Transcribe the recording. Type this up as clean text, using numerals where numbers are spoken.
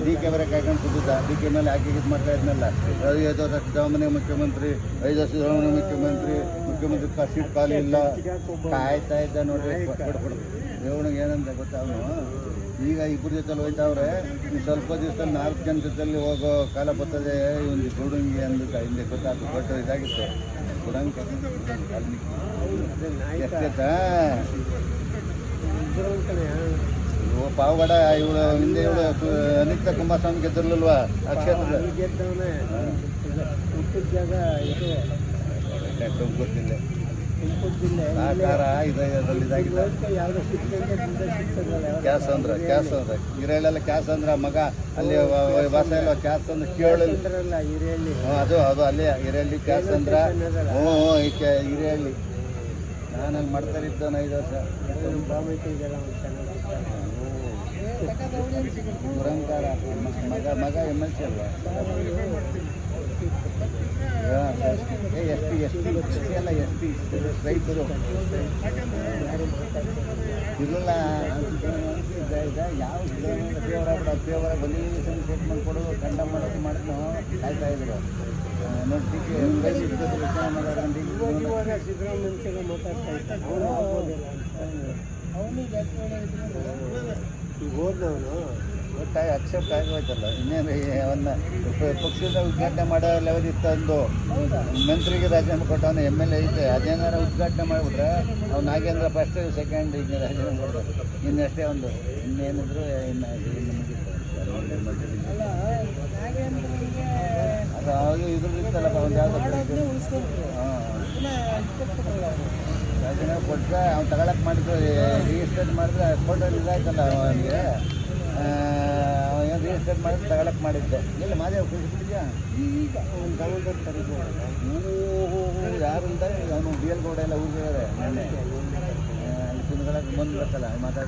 D K ಬರ ಕಾಯ್ಕೊಂಡು ಕೂತಿದ್ದ. ಡಿ ಕೆ ಮೇಲೆ ಹಾಕಿ ಇದು ಮಾಡ್ತಾ ಇದ್ನಲ್ಲ, 5 ವರ್ಷ ಸಿದ್ದರಾಮಯ್ಯ ಮುಖ್ಯಮಂತ್ರಿ, 5 ವರ್ಷ ಸಿದ್ದರಾಮಯ್ಯ ಮುಖ್ಯಮಂತ್ರಿ ಸೀಟ್ ಖಾಲಿ ಇಲ್ಲ ಕಾಯ್ತಾ ಇದ್ದ ನೋಡ್ರಿ. ದೇವನಿಗೆ ಏನಂತ ಗೊತ್ತಾ, ಅವನು ಈಗ ಇಬ್ಬರು ಜೊತೆಲಿ ಹೋಯ್ತಾವ್ರೆ. ಈ ಸ್ವಲ್ಪ ದಿವಸದಲ್ಲಿ 4 ಜನ ಜೊತೆಲಿ ಹೋಗೋ ಕಾಲ ಬರ್ತದೆ ಒಂದು ಗುಡುಂಗಿ ಅಂದ್ಬಿಟ್ಟು ಹಿಂದೆ ಗೊತ್ತಾಗ್ತದೆ. ದೊಡ್ಡ ಇದಾಗಿತ್ತು ಗುಡಂಗೆ ಎಷ್ಟೈತಾ ಪಾವಗಡ. ಇವಳು ಹಿಂದೆ ಇವಳು ಅನಿತಾ ಕುಮಾರಸ್ವಾಮಿ ಗೆದ್ದಿರ್ಲಿಲ್ವಾ ಆ ಕ್ಷೇತ್ರದ? ಗೊತ್ತಿಲ್ಲ ಸಹಕಾರ ಇದಾಗಿದೆ. ಕ್ಯಾಸ್ ಅಂದ್ರೆ ಹಿರೇಳೆಲ್ಲ ಕ್ಯಾಸ್ ಅಂದ್ರೆ ಮಗ ಅಲ್ಲಿ ವಾಸ ಇಲ್ಲ. ಕ್ಯಾಸ್ ಅಂದ್ರೆ ಕೇಳಲ್ಲ ಅದು ಅಲ್ಲೇ ಹಿರೇಹಳ್ಳಿ ಕ್ಯಾಸ್ ಅಂದ್ರೆ. ಹಿರೇಹಳ್ಳಿ ನಾನು ಅಲ್ಲಿ ಮಾಡ್ತಾ ಇದ್ದಾನೆ 5 ವರ್ಷ. ಪುರಂಕಾರ ಮಗ MLC ಅಲ್ವಾ? ಎಸ್ ಟಿ ರೈತರು ಇರಲಿಲ್ಲ. ಯಾವ ದೇವರ ಬಲಿ ಸ್ಟೇಟ್ಮೆಂಟ್ ಕೊಡೋದು, ಖಂಡ ಮಾಡೋದು ಮಾಡಿದ್ನು ಕಾಯ್ತಾ ಇದ್ರು. ನೋಡಿ ಹೋದವನು ಒಟ್ಟಾಗಿ ಅಕ್ಸೆಪ್ಟ್ ಆಗೋಯ್ತಲ್ಲ. ಇನ್ನೇನು ಅವನ್ನ ಪಕ್ಷದ ಉದ್ಘಾಟನೆ ಮಾಡೋ ಲೆವೆಲ್ ಇತ್ತು. ಅಂದು ಮಂತ್ರಿಗೆ ರಾಜೀನಾಮೆ ಕೊಟ್ಟವನು MLA ಐತೆ. ಅದೇನಾರ ಉದ್ಘಾಟನೆ ಮಾಡಿಬಿಟ್ರೆ ಅವ್ನು ನಾಗೇಂದ್ರ ಫಸ್ಟ್ ಸೆಕೆಂಡ್ ಈಗ ರಾಜೀನಾಮೆ ಕೊಡ್ತಾರೆ. ಇನ್ನಷ್ಟೇ ಒಂದು ಇನ್ನೇನಿದ್ರು ಅದು ಇದ್ರಲ್ಲಿತ್ತಲ್ಲಪ್ಪ ಒಂದು ಯಾವುದೋ ರಾಜೀನಾಮೆ ಕೊಟ್ಟರೆ ಅವ್ನು ತಗೊಳಕ್ಕೆ ಮಾಡಿದ್ರು. ರಿಜಿಸ್ಟರ್ ಮಾಡಿದ್ರೆ ಫೋಟೋ ಇದಾಯ್ತಲ್ಲ ಅವನಿಗೆ. ಏನು ರಿಜಿಸ್ಟರ್ ಮಾಡಿದ್ರೆ ತಗೊಳಕ್ಕೆ ಮಾಡಿದ್ದೆ. ಇಲ್ಲ ಮಾದೇವ್ ಕಳಿಸ್ಬಿಟ್ಟಿದ್ಯಾ? ಈಗ ಒಂದು ತಗೊಂಡು ಕರೀತಾರೆ. ಯಾರು ಇಲ್ದಾರೆ ಅವನು BL ಗೌಡ ಎಲ್ಲ ಊರಿಗೆ ನೆನ್ನೆ ಅಲ್ಲಿ ಕುಂದ್ಕೊಳ್ಳೋಕೆ ಬಂದ್ಬೇಕಲ್ಲ ಮಾತಾಡ